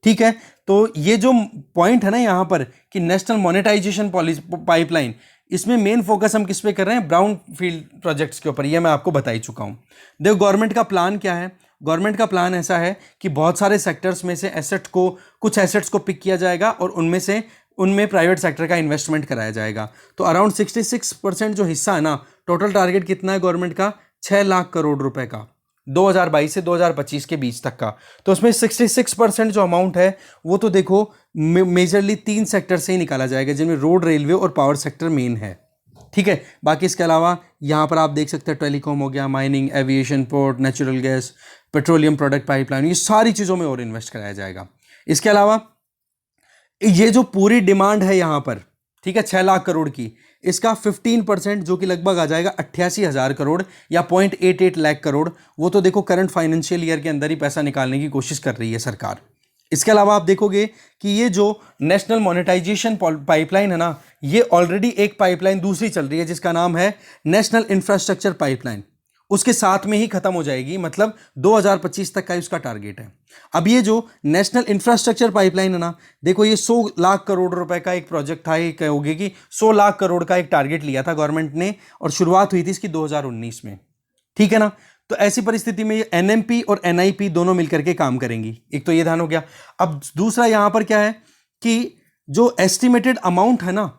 ठीक है, तो ये जो पॉइंट है ना यहाँ पर कि नेशनल मोनेटाइजेशन पॉलिसी पाइपलाइन, इसमें मेन फोकस हम किस पे कर रहे हैं? ब्राउन फील्ड प्रोजेक्ट्स के ऊपर। ये मैं आपको बता ही चुका हूँ। देखो गवर्नमेंट का प्लान क्या है। गवर्नमेंट का प्लान ऐसा है कि बहुत सारे सेक्टर्स में से कुछ एसेट्स को पिक किया जाएगा और उनमें प्राइवेट सेक्टर का इन्वेस्टमेंट कराया जाएगा। तो अराउंड 66% जो हिस्सा है ना, टोटल टारगेट कितना है गवर्नमेंट का? 6 लाख करोड़ रुपए का 2022 से 2025 के बीच तक का। तो उसमें 66% जो अमाउंट है वो तो देखो मेजरली 3 सेक्टर से ही निकाला जाएगा, जिनमें रोड, रेलवे और पावर सेक्टर मेन है। ठीक है, बाकी इसके अलावा यहाँ पर आप देख सकते हैं टेलीकॉम हो गया, mining, aviation, port, natural gas, petroleum product pipeline, ये सारी चीज़ों में और इन्वेस्ट कराया जाएगा। इसके अलावा ये जो पूरी डिमांड है यहाँ पर, ठीक है, 6 लाख करोड़ की, इसका 15% जो कि लगभग आ जाएगा 88,000 करोड़ या 0.88 लाख करोड़, वो तो देखो करंट फाइनेंशियल ईयर के अंदर ही पैसा निकालने की कोशिश कर रही है सरकार। इसके अलावा आप देखोगे कि ये जो नेशनल मोनेटाइजेशन पाइपलाइन है ना, ये ऑलरेडी एक पाइपलाइन दूसरी चल रही है जिसका नाम है नेशनल इंफ्रास्ट्रक्चर पाइपलाइन, उसके साथ में ही खत्म हो जाएगी, मतलब 2025 तक का उसका टारगेट है। अब ये जो नेशनल इंफ्रास्ट्रक्चर पाइपलाइन है ना, देखो ये 100 लाख करोड़ रुपए का एक प्रोजेक्ट था। ये कहोगे कि 100 लाख करोड़ का एक टारगेट लिया था गवर्नमेंट ने, और शुरुआत हुई थी इसकी 2019 में। ठीक है ना, तो ऐसी परिस्थिति में ये NMP और NIP दोनों मिलकर के काम करेंगी। एक तो ये ध्यान हो गया। अब दूसरा यहां पर क्या है कि जो एस्टिमेटेड अमाउंट है ना,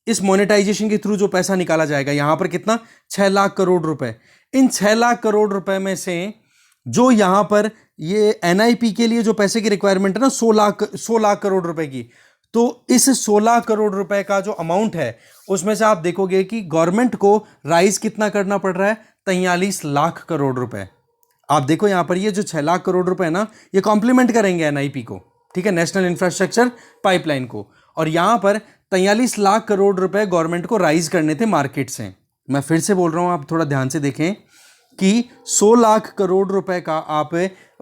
इस मोनेटाइजेशन के थ्रू जो पैसा निकाला जाएगा यहां पर कितना? 6 लाख करोड़ रुपए। इन 6 लाख करोड़ रुपए में से जो यहां पर ये NIP के लिए जो पैसे की रिक्वायरमेंट है ना, 100 लाख करोड़ रुपए की, तो इस 16 करोड़ रुपए का जो अमाउंट है उसमें से आप देखोगे कि गवर्नमेंट को राइज कितना करना पड़ रहा है, 43 लाख करोड़ रुपए। आप देखो यहां पर ये जो 6 लाख करोड़ रुपए है ना, ये कॉम्प्लीमेंट करेंगे एनआईपी को, ठीक है, नेशनल इंफ्रास्ट्रक्चर पाइपलाइन को। और यहां पर 43 लाख करोड़ रुपए गवर्नमेंट को राइज करने थे मार्केट से। मैं फिर से बोल रहा हूं, आप थोड़ा ध्यान से देखें कि 100 लाख करोड़ रुपए का आप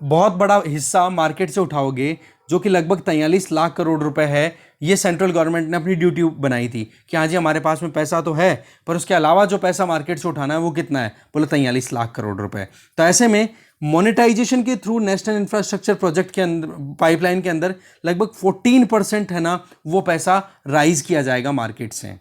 बहुत बड़ा हिस्सा मार्केट से उठाओगे, जो कि लगभग 43 लाख करोड़ रुपए है। ये सेंट्रल गवर्नमेंट ने अपनी ड्यूटी बनाई थी कि हाँ जी हमारे पास में पैसा तो है, पर उसके अलावा जो पैसा मार्केट से उठाना है वो कितना है, बोले 43 लाख करोड़ रुपए। तो ऐसे में मोनेटाइजेशन के थ्रू नेशनल इंफ्रास्ट्रक्चर प्रोजेक्ट के अंदर, पाइपलाइन के अंदर लगभग 14% है ना, वो पैसा राइज किया जाएगा मार्केट से,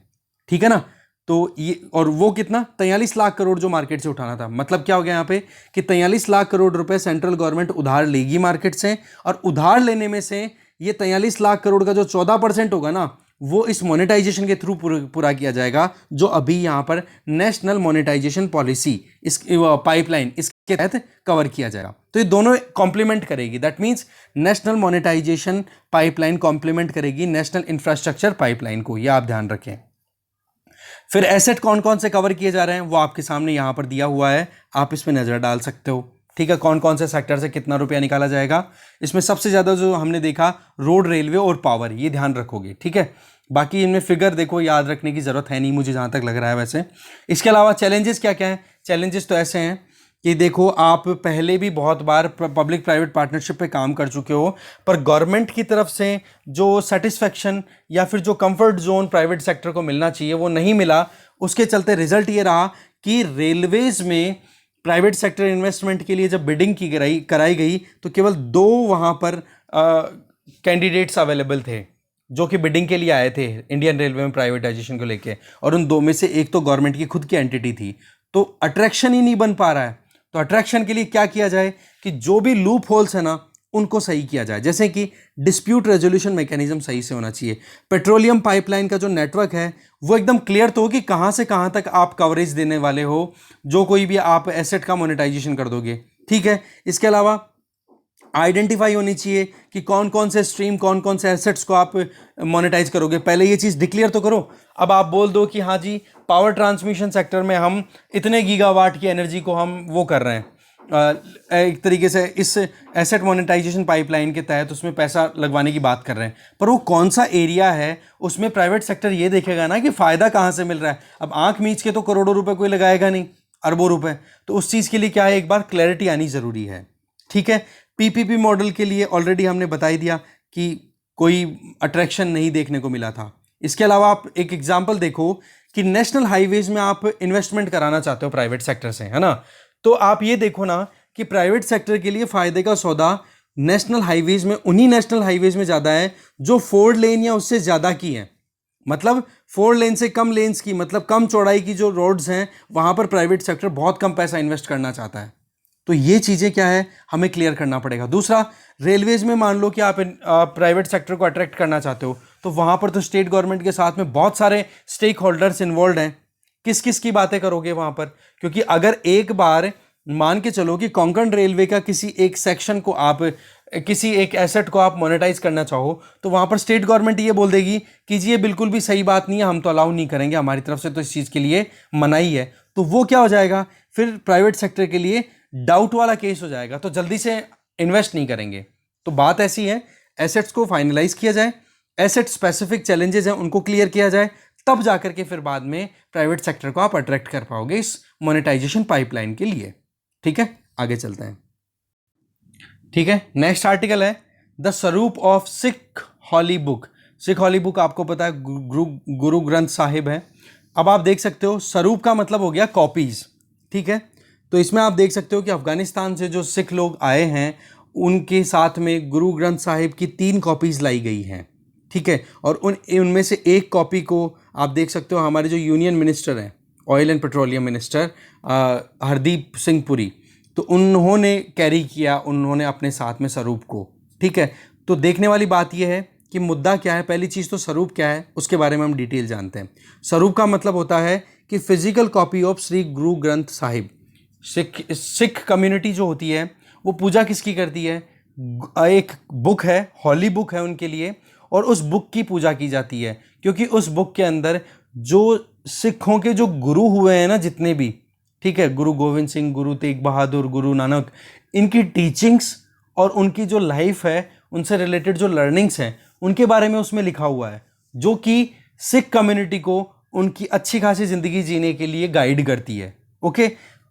ठीक है ना। तो ये, और वो कितना, 43 लाख करोड़ जो मार्केट से उठाना था। मतलब क्या हो गया यहाँ पे कि 43 लाख करोड़ रुपए सेंट्रल गवर्नमेंट उधार लेगी मार्केट से, और उधार लेने में से ये 43 लाख करोड़ का जो 14% होगा ना, वो इस मोनेटाइजेशन के थ्रू पूरा किया जाएगा, जो अभी यहाँ पर नेशनल मोनेटाइजेशन पॉलिसी, इस पाइपलाइन, इसके तहत कवर किया जाएगा। तो ये दोनों कॉम्प्लीमेंट करेगी। That means national monetisation pipeline complement करेगी नेशनल इंफ्रास्ट्रक्चर पाइपलाइन को, ये आप ध्यान रखें। फिर एसेट कौन कौन से कवर किए जा रहे हैं वो आपके सामने यहां पर दिया हुआ है, आप इसमें नजर डाल सकते हो, ठीक है। कौन कौन से सेक्टर से कितना रुपया निकाला जाएगा, इसमें सबसे ज्यादा जो हमने देखा रोड, रेलवे और पावर, ये ध्यान रखोगे, ठीक है। बाकी इनमें फिगर देखो, याद रखने की जरूरत है नहीं मुझे जहां तक लग रहा है वैसे। इसके अलावा चैलेंजेस क्या क्या है, चैलेंजेस तो ऐसे हैं कि देखो आप पहले भी बहुत बार पब्लिक प्राइवेट पार्टनरशिप पे काम कर चुके हो, पर गवर्नमेंट की तरफ से जो सेटिस्फेक्शन या फिर जो कंफर्ट जोन प्राइवेट सेक्टर को मिलना चाहिए वो नहीं मिला। उसके चलते रिजल्ट ये रहा कि रेलवेज में प्राइवेट सेक्टर इन्वेस्टमेंट के लिए जब बिडिंग की कराई गई तो केवल 2 वहाँ पर कैंडिडेट्स अवेलेबल थे जो कि बिडिंग के लिए आए थे इंडियन रेलवे में प्राइवेटाइजेशन को लेके, और उन 2 में से एक तो गवर्नमेंट की खुद की एंटिटी थी। तो अट्रैक्शन ही नहीं बन पा रहा है। तो अट्रैक्शन के लिए क्या किया जाए कि जो भी लूप होल्स है ना उनको सही किया जाए, जैसे कि डिस्प्यूट रेजोल्यूशन मैकेनिज्म सही से होना चाहिए। पेट्रोलियम पाइपलाइन का जो नेटवर्क है वो एकदम क्लियर तो हो कि कहाँ से कहाँ तक आप कवरेज देने वाले हो, जो कोई भी आप एसेट का मोनेटाइजेशन कर दोगे, ठीक है। इसके अलावा आइडेंटिफाई होनी चाहिए कि कौन कौन से स्ट्रीम, कौन कौन से एसेट्स को आप मोनेटाइज करोगे, पहले ये चीज़ डिक्लेयर तो करो। अब आप बोल दो कि हाँ जी पावर ट्रांसमिशन सेक्टर में हम इतने गीगावाट की एनर्जी को हम वो कर रहे हैं, एक तरीके से इस एसेट मोनेटाइजेशन पाइपलाइन के तहत उसमें पैसा लगवाने की बात कर रहे हैं, पर वो कौन सा एरिया है उसमें प्राइवेट सेक्टर ये देखेगा ना कि फ़ायदा कहाँ से मिल रहा है। अब आंख मीच के तो करोड़ों रुपए कोई लगाएगा नहीं, अरबों रुपए। तो उस चीज़ के लिए क्या है, एक बार क्लैरिटी आनी ज़रूरी है, ठीक है। पीपीपी मॉडल के लिए ऑलरेडी हमने बता ही दिया कि कोई अट्रैक्शन नहीं देखने को मिला था। इसके अलावा आप एक एग्जांपल देखो कि नेशनल हाईवेज में आप इन्वेस्टमेंट कराना चाहते हो प्राइवेट सेक्टर से, है ना। तो आप ये देखो ना कि प्राइवेट सेक्टर के लिए फायदे का सौदा नेशनल हाईवेज में, उन्हीं नेशनल हाईवेज में ज़्यादा है जो 4 लेन या उससे ज़्यादा की है। मतलब 4 लेन से कम लेन्स की, मतलब कम चौड़ाई की जो रोड्स हैं वहाँ पर प्राइवेट सेक्टर बहुत कम पैसा इन्वेस्ट करना चाहता है। तो ये चीज़ें क्या है हमें क्लियर करना पड़ेगा। दूसरा, रेलवेज में मान लो कि आप प्राइवेट सेक्टर को अट्रैक्ट करना चाहते हो, तो वहाँ पर तो स्टेट गवर्नमेंट के साथ में बहुत सारे स्टेक होल्डर्स इन्वॉल्व हैं। किस किस की बातें करोगे वहाँ पर, क्योंकि अगर एक बार मान के चलो कि कोंकण रेलवे का किसी एक सेक्शन को आप, किसी एक एसेट को आप मोनेटाइज करना चाहो, तो वहाँ पर स्टेट गवर्नमेंट ये बोल देगी कि जी ये बिल्कुल भी सही बात नहीं है, हम तो अलाउ नहीं करेंगे, हमारी तरफ से तो इस चीज़ के लिए मनाही है। तो वो क्या हो जाएगा, फिर प्राइवेट सेक्टर के लिए डाउट वाला केस हो जाएगा, तो जल्दी से इन्वेस्ट नहीं करेंगे। तो बात ऐसी है, एसेट्स को फाइनलाइज किया जाए, एसेट स्पेसिफिक चैलेंजेस हैं उनको क्लियर किया जाए, तब जाकर के फिर बाद में प्राइवेट सेक्टर को आप अट्रैक्ट कर पाओगे इस मोनेटाइजेशन पाइपलाइन के लिए, ठीक है। आगे चलते हैं, ठीक है। नेक्स्ट आर्टिकल है the swaroop of Sikh holy book. Sikh holy book आपको पता है गुरु ग्रंथ साहिब है। अब आप देख सकते हो स्वरूप का मतलब हो गया कॉपीज, ठीक है। तो इसमें आप देख सकते हो कि अफगानिस्तान से जो सिख लोग आए हैं उनके साथ में गुरु ग्रंथ साहिब की 3 कॉपीज़ लाई गई हैं, ठीक है। और उनमें से एक कॉपी को आप देख सकते हो हमारे जो यूनियन मिनिस्टर हैं, oil and petroleum minister Hardeep Singh Puri, तो उन्होंने कैरी किया, उन्होंने अपने साथ में स्वरूप को, ठीक है। तो देखने वाली बात यह है कि मुद्दा क्या है। पहली चीज़ तो स्वरूप क्या है उसके बारे में हम डिटेल जानते हैं। स्वरूप का मतलब होता है कि physical copy of Shri Guru Granth Sahib. Sikh community जो होती है वो पूजा किसकी करती है, एक बुक है, हॉली बुक है उनके लिए, और उस बुक की पूजा की जाती है, क्योंकि उस बुक के अंदर जो सिखों के जो गुरु हुए हैं ना जितने भी, ठीक है, गुरु गोविंद सिंह, गुरु तेग बहादुर, गुरु नानक, इनकी टीचिंग्स और उनकी जो लाइफ है, उनसे रिलेटेड जो लर्निंग्स हैं, उनके बारे में उसमें लिखा हुआ है, जो कि सिख कम्युनिटी को उनकी अच्छी खासी ज़िंदगी जीने के लिए गाइड करती है। ओके,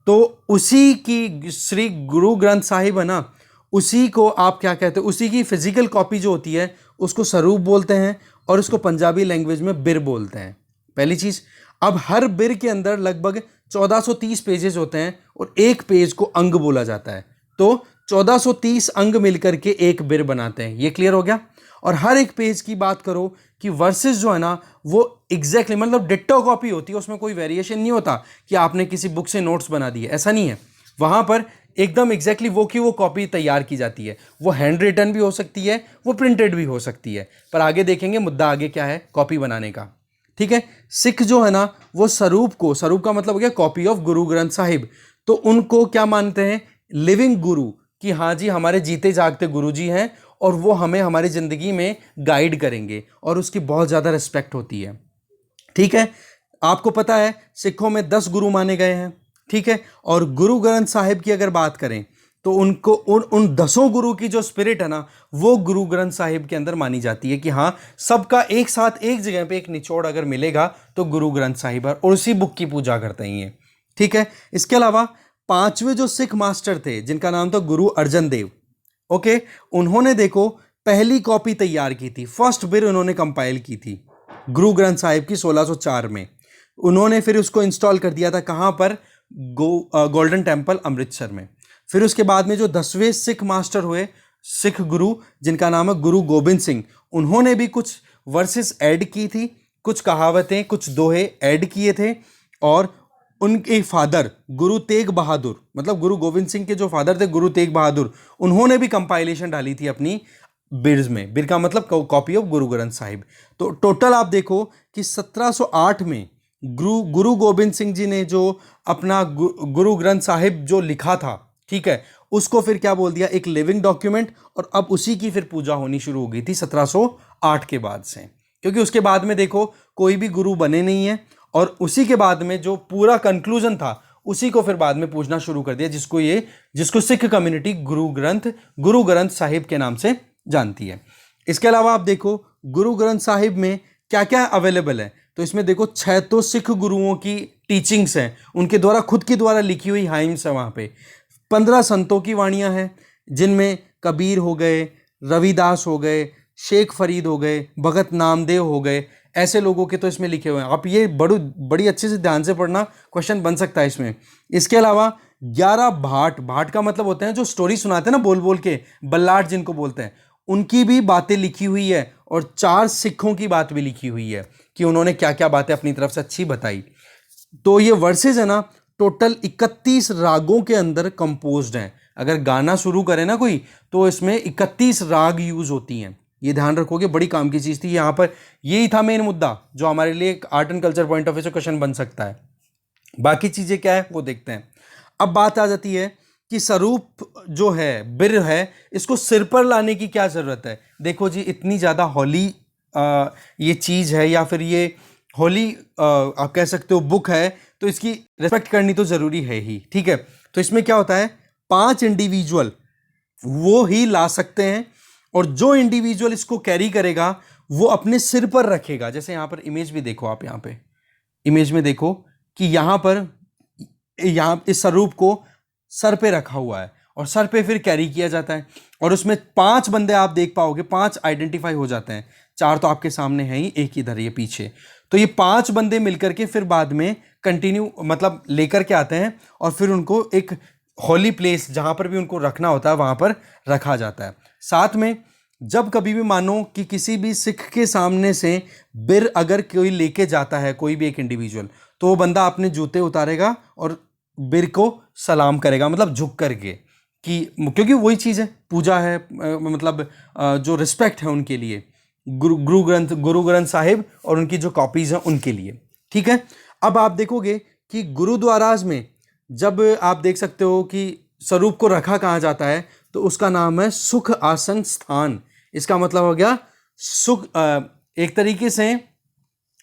तो उसी की श्री गुरु ग्रंथ साहिब है ना, उसी को आप क्या कहते हैं, उसी की फिजिकल कॉपी जो होती है उसको स्वरूप बोलते हैं और उसको पंजाबी लैंग्वेज में बिर बोलते हैं, पहली चीज़। अब हर बिर के अंदर लगभग 1430 पेजेस होते हैं और एक पेज को अंग बोला जाता है, तो 1430 अंग मिलकर के एक बिर बनाते हैं। ये क्लियर हो गया। और हर एक पेज की बात करो कि वर्सेस जो है ना वो एग्जैक्टली मतलब डिट्टो कॉपी होती है, उसमें कोई वेरिएशन नहीं होता कि आपने किसी बुक से नोट्स बना दिए, ऐसा नहीं है। वहाँ पर एकदम एग्जैक्टली वो की वो कॉपी तैयार की जाती है। वो हैंड रिटन भी हो सकती है, वो प्रिंटेड भी हो सकती है, पर आगे देखेंगे मुद्दा आगे क्या है कॉपी बनाने का। ठीक है, सिख जो है ना वो स्वरूप को, स्वरूप का मतलब हो गया कॉपी ऑफ गुरु ग्रंथ साहिब, तो उनको क्या मानते हैं, लिविंग गुरु, कि हाँ जी हमारे जीते जागते गुरु जी हैं और वो हमें हमारी ज़िंदगी में गाइड करेंगे, और उसकी बहुत ज़्यादा रिस्पेक्ट होती है। ठीक है, आपको पता है सिखों में 10 गुरु माने गए हैं, ठीक है, और गुरु ग्रंथ साहिब की अगर बात करें तो उनको उन 10 गुरु की जो स्पिरिट है ना वो गुरु ग्रंथ साहिब के अंदर मानी जाती है कि हाँ सबका एक साथ एक जगह पे एक निचोड़ अगर मिलेगा तो गुरु ग्रंथ साहिब है, और उसी बुक की पूजा करते हैं ये। ठीक है, इसके अलावा 5वें जो सिख मास्टर थे जिनका नाम था गुरु अर्जन देव, ओके, उन्होंने देखो पहली कॉपी तैयार की थी, फर्स्ट बिर उन्होंने कंपाइल की थी गुरु ग्रंथ साहिब की 1604 में। उन्होंने फिर उसको इंस्टॉल कर दिया था कहाँ पर, गोल्डन टेम्पल अमृतसर में। फिर उसके बाद में जो 10वें सिख मास्टर हुए सिख गुरु जिनका नाम है गुरु गोबिंद सिंह, उन्होंने भी कुछ वर्सेस ऐड की थी, कुछ कहावतें, कुछ दोहे ऐड किए थे, और उनके फादर गुरु तेग बहादुर, मतलब गुरु गोविंद सिंह के जो फादर थे गुरु तेग बहादुर, उन्होंने भी कंपाइलेशन डाली थी अपनी बिर्ज में। बिर का मतलब कॉपी ऑफ गुरु ग्रंथ साहिब। तो टोटल आप देखो कि 1708 में गुरु गोबिंद सिंह जी ने जो अपना गुरु ग्रंथ साहिब जो लिखा था, ठीक है, उसको फिर क्या बोल दिया, एक लिविंग डॉक्यूमेंट, और अब उसी की फिर पूजा होनी शुरू हो गई थी 1708 के बाद से, क्योंकि उसके बाद में देखो कोई भी गुरु बने नहीं है, और उसी के बाद में जो पूरा कंक्लूजन था उसी को फिर बाद में पूछना शुरू कर दिया, जिसको सिख कम्युनिटी गुरु ग्रंथ साहिब के नाम से जानती है। इसके अलावा आप देखो गुरु ग्रंथ साहिब में क्या क्या अवेलेबल है, तो इसमें देखो 6 तो सिख गुरुओं की टीचिंग्स हैं, उनके द्वारा खुद की द्वारा लिखी हुई हाइम्स है वहाँ पे। 15 संतों की वाणियाँ हैं जिनमें कबीर हो गए, रविदास हो गए, शेख फरीद हो गए, भगत नामदेव हो गए, ऐसे लोगों के तो इसमें लिखे हुए हैं। आप ये बड़ी अच्छे से ध्यान से पढ़ना, क्वेश्चन बन सकता है इसमें। इसके अलावा 11 भाट का मतलब होते हैं जो स्टोरी सुनाते हैं ना बोल बोल के, बल्लाट जिनको बोलते हैं, उनकी भी बातें लिखी हुई है, और 4 सिखों की बात भी लिखी हुई है कि उन्होंने क्या क्या बातें अपनी तरफ से अच्छी बताई। तो ये वर्सेज है ना टोटल 31 रागों के अंदर कंपोज्ड हैं। अगर गाना शुरू करें ना कोई तो इसमें 31 राग यूज होती हैं, ये ध्यान रखोगे, बड़ी काम की चीज़ थी यहाँ पर। यही था मेन मुद्दा जो हमारे लिए एक art and culture point of view से क्वेश्चन बन सकता है। बाकी चीज़ें क्या है वो देखते हैं। अब बात आ जाती है कि स्वरूप जो है, बिर है, इसको सिर पर लाने की क्या ज़रूरत है। देखो जी इतनी ज़्यादा हॉली ये चीज़ है, या फिर ये हॉली आप कह सकते हो बुक है, तो इसकी रिस्पेक्ट करनी तो ज़रूरी है ही। ठीक है, तो इसमें क्या होता है, 5 इंडिविजुअल वो ही ला सकते हैं, और जो इंडिविजुअल इसको कैरी करेगा वो अपने सिर पर रखेगा। जैसे यहाँ पर इमेज भी देखो, आप यहाँ पे इमेज में देखो कि यहाँ इस स्वरूप को सर पे रखा हुआ है, और सर पे फिर कैरी किया जाता है, और उसमें 5 बंदे आप देख पाओगे, 5 आइडेंटिफाई हो जाते हैं, 4 तो आपके सामने है ही, एक इधर ये पीछे। तो ये 5 बंदे मिलकर के फिर बाद में कंटिन्यू मतलब लेकर के आते हैं, और फिर उनको एक होली प्लेस जहाँ पर भी उनको रखना होता है वहाँ पर रखा जाता है। साथ में जब कभी भी मानो कि किसी भी सिख के सामने से बिर अगर कोई लेके जाता है, कोई भी एक इंडिविजुअल, तो वो बंदा अपने जूते उतारेगा और बिर को सलाम करेगा, मतलब झुक करके, कि क्योंकि वही चीज़ है, पूजा है, मतलब जो रिस्पेक्ट है उनके लिए, गुरु ग्रंथ साहिब और उनकी जो कॉपीज़ हैं उनके लिए। ठीक है, अब आप देखोगे कि गुरुद्वाराज में जब आप देख सकते हो कि स्वरूप को रखा कहाँ जाता है, तो उसका नाम है सुख आसन स्थान। इसका मतलब हो गया एक तरीके से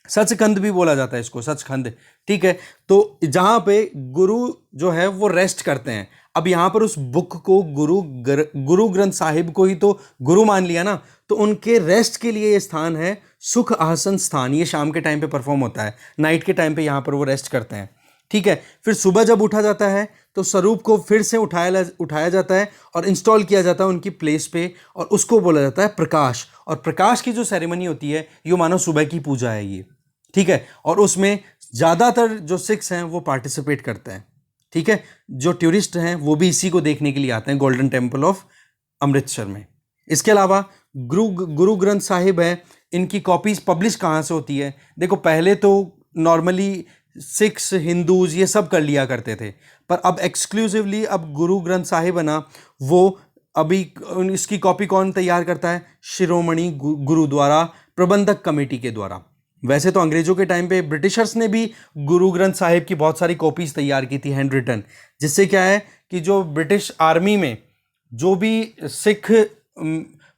सचखंड भी बोला जाता है इसको, सचखंड, ठीक है। तो जहां पे गुरु जो है वो रेस्ट करते हैं। अब यहां पर उस बुक को गुरु ग्रंथ साहिब को ही तो गुरु मान लिया ना, तो उनके रेस्ट के लिए ये स्थान है सुख आसन स्थान। ये शाम के टाइम पे परफॉर्म होता है, नाइट के टाइम पे यहां पर वो रेस्ट करते हैं, ठीक है। फिर सुबह जब उठा जाता है तो स्वरूप को फिर से उठाया जाता है और इंस्टॉल किया जाता है उनकी प्लेस पे, और उसको बोला जाता है प्रकाश। और प्रकाश की जो सेरेमनी होती है ये मानो सुबह की पूजा है ये, ठीक है। और उसमें ज़्यादातर जो सिख्स हैं वो पार्टिसिपेट करते हैं, ठीक है। जो टूरिस्ट हैं वो भी इसी को देखने के लिए आते हैं, गोल्डन टेम्पल ऑफ अमृतसर में। इसके अलावा गुरु ग्रंथ साहिब है, इनकी कॉपीज पब्लिश कहाँ से होती है? देखो, पहले तो नॉर्मली सिख्स हिंदूज ये सब कर लिया करते थे, पर अब एक्सक्लूसिवली अब गुरु ग्रंथ साहिब है ना, वो अभी इसकी कॉपी कौन तैयार करता है? शिरोमणि गुरुद्वारा प्रबंधक कमेटी के द्वारा। वैसे तो अंग्रेजों के टाइम पे ब्रिटिशर्स ने भी गुरु ग्रंथ साहिब की बहुत सारी कॉपीज तैयार की थी, हैंड रिटन, जिससे क्या है कि जो ब्रिटिश आर्मी में जो भी सिख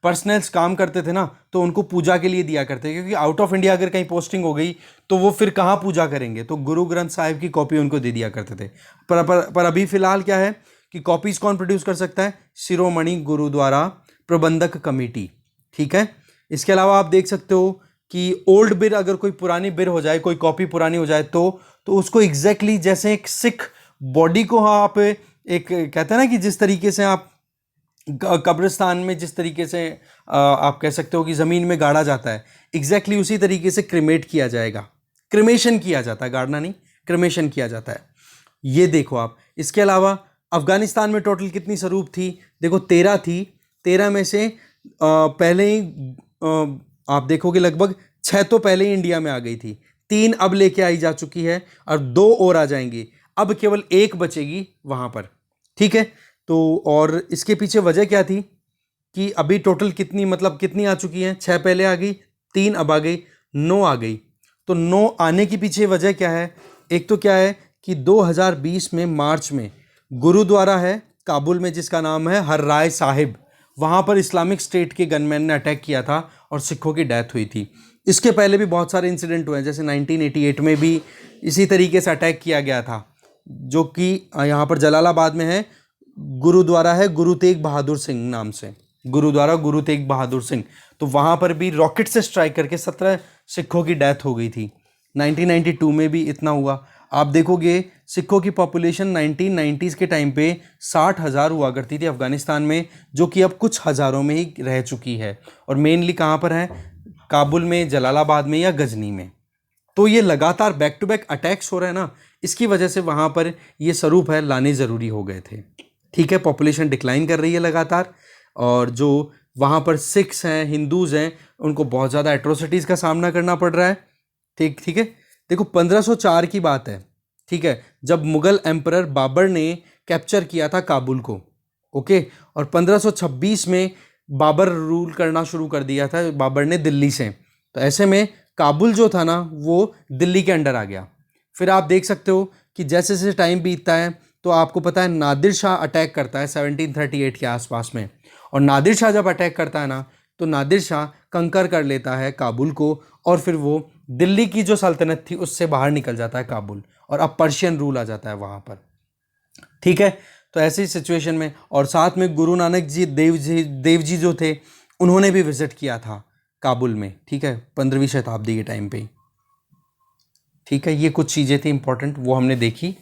पर्सनल्स काम करते थे ना, तो उनको पूजा के लिए दिया करते, क्योंकि आउट ऑफ इंडिया अगर कहीं पोस्टिंग हो गई तो वो फिर कहाँ पूजा करेंगे, तो गुरु ग्रंथ साहिब की कॉपी उनको दे दिया करते थे। पर अभी फिलहाल क्या है कि कॉपीज कौन प्रोड्यूस कर सकता है? शिरोमणि गुरुद्वारा प्रबंधक कमेटी, ठीक है। इसके अलावा आप देख सकते हो कि ओल्ड बिर, अगर कोई पुरानी बिर हो जाए, कोई कॉपी पुरानी हो जाए, तो उसको एग्जैक्टली जैसे एक सिख बॉडी को आप एक कहते हैं ना कि जिस तरीके से आप कब्रिस्तान में जिस तरीके से आप कह सकते हो कि ज़मीन में गाड़ा जाता है, एग्जैक्टली उसी तरीके से क्रिमेट किया जाएगा, क्रिमेशन किया जाता है, गाड़ना नहीं, क्रिमेशन किया जाता है। ये देखो आप। इसके अलावा अफगानिस्तान में टोटल कितनी स्वरूप थी? देखो 13 थी। 13 में से पहले ही आप देखोगे लगभग 6 तो पहले ही इंडिया में आ गई थी, 3 अब लेके आई जा चुकी है, और 2 और आ जाएंगी। अब केवल 1 बचेगी वहाँ पर, ठीक है। तो और इसके पीछे वजह क्या थी कि अभी टोटल कितनी आ चुकी हैं? 6 पहले आ गई, 3 अब आ गई, 9 आ गई। तो 9 आने के पीछे वजह क्या है? एक तो क्या है कि 2020 में मार्च में गुरुद्वारा है काबुल में जिसका नाम है हर राय साहिब, वहाँ पर इस्लामिक स्टेट के गनमैन ने अटैक किया था और सिखों की डेथ हुई थी। इसके पहले भी बहुत सारे इंसिडेंट हुए हैं, जैसे 1988 में भी इसी तरीके से अटैक किया गया था, जो कि यहाँ पर जलालाबाद में है। गुरुद्वारा है गुरु तेग बहादुर सिंह नाम से, गुरुद्वारा गुरु तेग बहादुर सिंह। तो वहाँ पर भी रॉकेट से स्ट्राइक करके 17 सिखों की डेथ हो गई थी। 1992 में भी इतना हुआ। आप देखोगे सिखों की पॉपुलेशन 1990s के टाइम पे 60,000 हुआ करती थी अफगानिस्तान में, जो कि अब कुछ हज़ारों में ही रह चुकी है। और मेनली कहाँ पर है? काबुल में, जलालाबाद में या गजनी में। तो ये लगातार बैक टू बैक अटैक्स हो रहे हैं ना, इसकी वजह से वहाँ पर ये स्वरूप है लाने ज़रूरी हो गए थे, ठीक है। पॉपुलेशन डिक्लाइन कर रही है लगातार, और जो वहाँ पर सिख्स हैं, हिंदूज़ हैं, उनको बहुत ज़्यादा एट्रोसिटीज़ का सामना करना पड़ रहा है, ठीक है। देखो 1504 की बात है, ठीक है, जब मुग़ल एम्परर बाबर ने कैप्चर किया था काबुल को, ओके। और 1526 में बाबर रूल करना शुरू कर दिया था बाबर ने दिल्ली से। तो ऐसे में काबुल जो था ना वो दिल्ली के अंडर आ गया। फिर आप देख सकते हो कि जैसे जैसे टाइम बीतता है, तो आपको पता है नादिर शाह अटैक करता है 1738 के आसपास में। और नादिर शाह जब अटैक करता है ना, तो नादिर शाह कंकर कर लेता है काबुल को, और फिर वो दिल्ली की जो सल्तनत थी उससे बाहर निकल जाता है काबुल, और अब पर्शियन रूल आ जाता है वहाँ पर, ठीक है। तो ऐसी सिचुएशन में, और साथ में गुरु नानक जी देव जी जो थे, उन्होंने भी विजिट किया था काबुल में, ठीक है, 15वीं शताब्दी के टाइम पे, ठीक है। ये कुछ चीज़ें थी इंपॉर्टेंट, वो हमने देखी।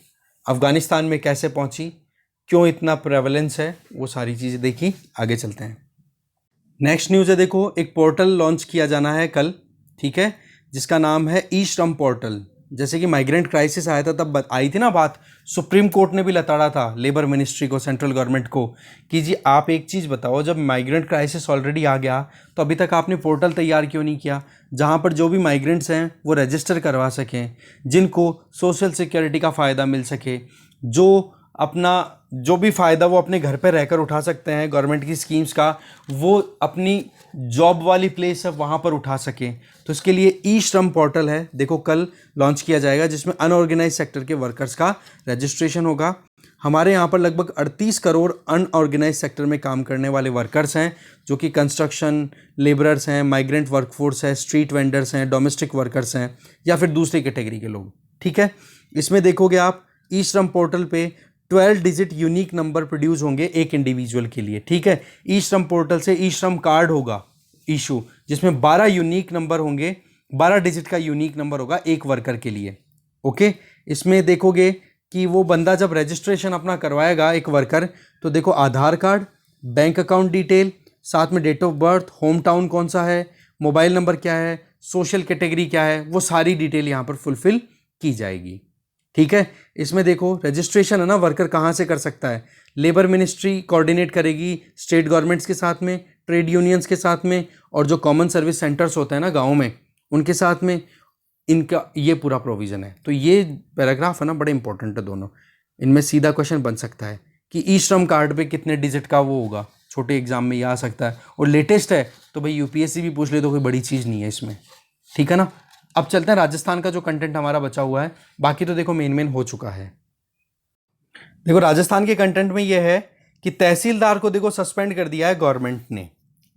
अफ़गानिस्तान में कैसे पहुंची, क्यों इतना प्रेवलेंस है, वो सारी चीज़ें देखी। आगे चलते हैं। नेक्स्ट न्यूज़ है, देखो एक पोर्टल लॉन्च किया जाना है कल, ठीक है, जिसका नाम है ई श्रम पोर्टल। जैसे कि माइग्रेंट क्राइसिस आया था तब आई थी ना बात, सुप्रीम कोर्ट ने भी लताड़ा था लेबर मिनिस्ट्री को, सेंट्रल गवर्नमेंट को, कि जी आप एक चीज़ बताओ, जब माइग्रेंट क्राइसिस ऑलरेडी आ गया तो अभी तक आपने पोर्टल तैयार क्यों नहीं किया, जहाँ पर जो भी माइग्रेंट्स हैं वो रजिस्टर करवा सकें, जिनको सोशल सिक्योरिटी का फ़ायदा मिल सके, जो अपना जो भी फ़ायदा वो अपने घर पे रहकर उठा सकते हैं गवर्नमेंट की स्कीम्स का, वो अपनी जॉब वाली प्लेस है वहाँ पर उठा सकें। तो इसके लिए ई श्रम पोर्टल है, देखो कल लॉन्च किया जाएगा, जिसमें अनऑर्गेनाइज सेक्टर के वर्कर्स का रजिस्ट्रेशन होगा। हमारे यहाँ पर लगभग 38 करोड़ अनऑर्गेनाइज सेक्टर में काम करने वाले वर्कर्स हैं, जो कि कंस्ट्रक्शन लेबरर्स हैं, माइग्रेंट वर्कफोर्स है, स्ट्रीट वेंडर्स हैं, डोमेस्टिक वर्कर्स हैं, या फिर दूसरी कैटेगरी के लोग। ठीक है, इसमें देखोगे आप ई श्रम पोर्टल पे 12 डिजिट यूनिक नंबर प्रोड्यूस होंगे एक इंडिविजुअल के लिए। ठीक है, ई श्रम पोर्टल से ई श्रम कार्ड होगा इशू, जिसमें 12 यूनिक नंबर होंगे, 12 डिजिट का यूनिक नंबर होगा एक वर्कर के लिए। ओके, इसमें देखोगे कि वो बंदा जब रजिस्ट्रेशन अपना करवाएगा एक वर्कर, तो देखो Aadhaar card, bank account detail, साथ में date of birth, home town कौन सा है, मोबाइल नंबर क्या है, सोशल कैटेगरी क्या है, वो सारी डिटेल यहाँ पर फुलफिल की जाएगी। ठीक है, इसमें देखो रजिस्ट्रेशन है ना, वर्कर कहाँ से कर सकता है, लेबर मिनिस्ट्री कोऑर्डिनेट करेगी स्टेट गवर्नमेंट्स के साथ में, ट्रेड यूनियंस के साथ में, और जो कॉमन सर्विस सेंटर्स होते हैं ना गाँव में, उनके साथ में इनका ये पूरा प्रोविज़न है। तो ये पैराग्राफ है ना बड़े इंपॉर्टेंट है दोनों। इनमें सीधा क्वेश्चन बन सकता है कि ई श्रम कार्ड पे कितने डिजिट का वो होगा, छोटे एग्जाम में ये आ सकता है, और लेटेस्ट है तो भाई यूपीएससी भी पूछ ले तो कोई बड़ी चीज़ नहीं है इसमें। ठीक है ना, अब चलते हैं राजस्थान का जो कंटेंट हमारा बचा हुआ है, बाकी तो देखो मेन हो चुका है। देखो राजस्थान के कंटेंट में ये है कि तहसीलदार को देखो सस्पेंड कर दिया है गवर्नमेंट ने।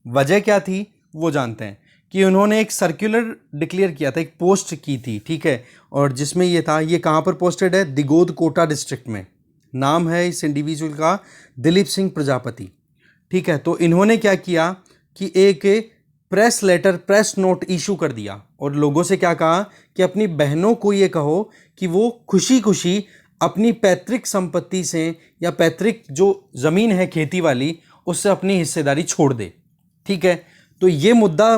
वजह क्या थी वो जानते हैं, कि उन्होंने एक सर्कुलर डिक्लेयर किया था, एक पोस्ट की थी। ठीक है, और जिसमें ये था, ये कहाँ पर पोस्टेड है, दिगोद कोटा डिस्ट्रिक्ट में। नाम है इस इंडिविजुअल का दिलीप सिंह प्रजापति। ठीक है, तो इन्होंने क्या किया कि एक press letter, press note issue कर दिया, और लोगों से क्या कहा कि अपनी बहनों को ये कहो कि वो खुशी खुशी अपनी पैतृक संपत्ति से या पैतृक जो ज़मीन है खेती वाली, उससे अपनी हिस्सेदारी छोड़ दे। ठीक है, तो ये मुद्दा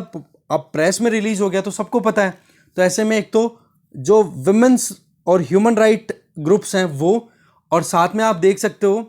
अब प्रेस में रिलीज हो गया तो सबको पता है। तो ऐसे में एक तो जो विमेंस और ह्यूमन राइट ग्रुप्स हैं वो, और साथ में आप देख सकते हो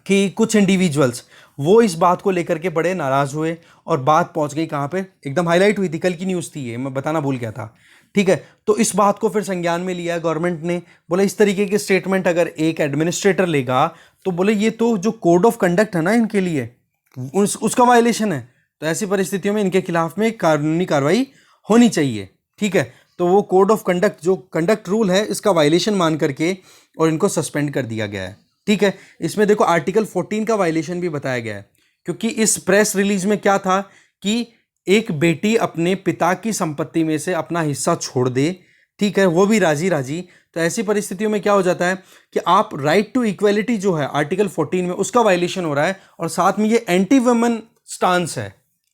कि कुछ इंडिविजुअल्स वो इस बात को लेकर के बड़े नाराज़ हुए, और बात पहुंच गई कहाँ पे, एकदम हाईलाइट हुई थी, कल की न्यूज़ थी ये, मैं बताना भूल गया था। ठीक है, तो इस बात को फिर संज्ञान में लिया गवर्नमेंट ने, बोला इस तरीके के स्टेटमेंट अगर एक एडमिनिस्ट्रेटर लेगा तो बोले ये तो जो कोड ऑफ कंडक्ट है ना इनके लिए, उसका वायलेशन है। तो ऐसी परिस्थितियों में इनके खिलाफ में कानूनी कार्रवाई होनी चाहिए। ठीक है, तो वो कोड ऑफ कंडक्ट, जो कंडक्ट रूल है, इसका वायलेशन मान करके और इनको सस्पेंड कर दिया गया है। ठीक है, इसमें देखो आर्टिकल 14 का वायलेशन भी बताया गया है, क्योंकि इस प्रेस रिलीज में क्या था कि एक बेटी अपने पिता की संपत्ति में से अपना हिस्सा छोड़ दे। ठीक है, वो भी राजी राजी। तो ऐसी परिस्थितियों में क्या हो जाता है कि आप राइट टू इक्वेलिटी जो है आर्टिकल 14 में, उसका वायलेशन हो रहा है, और साथ में ये एंटी वुमेन स्टांस है।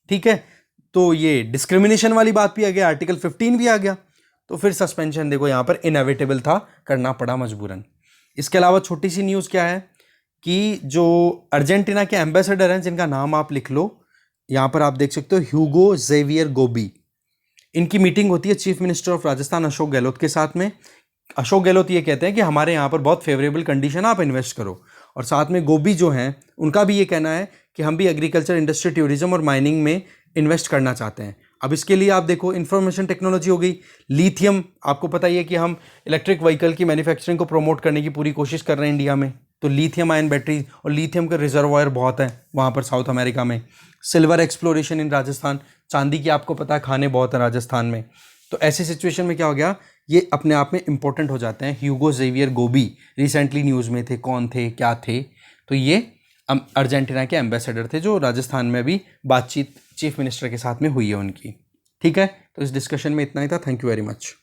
ठीक है, तो ये डिस्क्रिमिनेशन वाली बात भी आ गया, आर्टिकल 15 भी आ गया, तो फिर सस्पेंशन देखो यहाँ पर इनएविटेबल था, करना पड़ा मजबूरन। इसके अलावा छोटी सी न्यूज़ क्या है कि जो अर्जेंटीना के एम्बेसडर हैं, जिनका नाम आप लिख लो, यहाँ पर आप देख सकते हो, ह्यूगो जेवियर गोबी। इनकी मीटिंग होती है chief minister of Rajasthan Ashok Gehlot के साथ में। अशोक गहलोत ये कहते हैं कि हमारे यहाँ पर बहुत फेवरेबल कंडीशन, आप इन्वेस्ट करो, और साथ में गोबी जो हैं उनका भी ये कहना है कि हम भी एग्रीकल्चर, इंडस्ट्री, टूरिज्म और माइनिंग में इन्वेस्ट करना चाहते हैं। अब इसके लिए आप देखो इंफॉर्मेशन टेक्नोलॉजी हो गई, लिथियम, आपको पता ही है कि हम इलेक्ट्रिक व्हीकल की मैन्युफैक्चरिंग को प्रमोट करने की पूरी कोशिश कर रहे हैं इंडिया में, तो लिथियम आयन बैटरी, और लिथियम के रिजर्वायर बहुत है वहाँ पर साउथ अमेरिका में। सिल्वर एक्सप्लोरेशन इन राजस्थान, चांदी की आपको पता है खाने बहुत हैं राजस्थान में। तो ऐसी सिचुएशन में क्या हो गया, ये अपने आप में इंपॉर्टेंट हो जाते हैं। ह्यूगो जेवियर गोबी रिसेंटली न्यूज़ में थे, कौन थे, क्या थे, तो ये अर्जेंटीना के एम्बेसडर थे, जो राजस्थान में भी बातचीत चीफ मिनिस्टर के साथ में हुई है उनकी। ठीक है, तो इस डिस्कशन में इतना ही था। Thank you very much.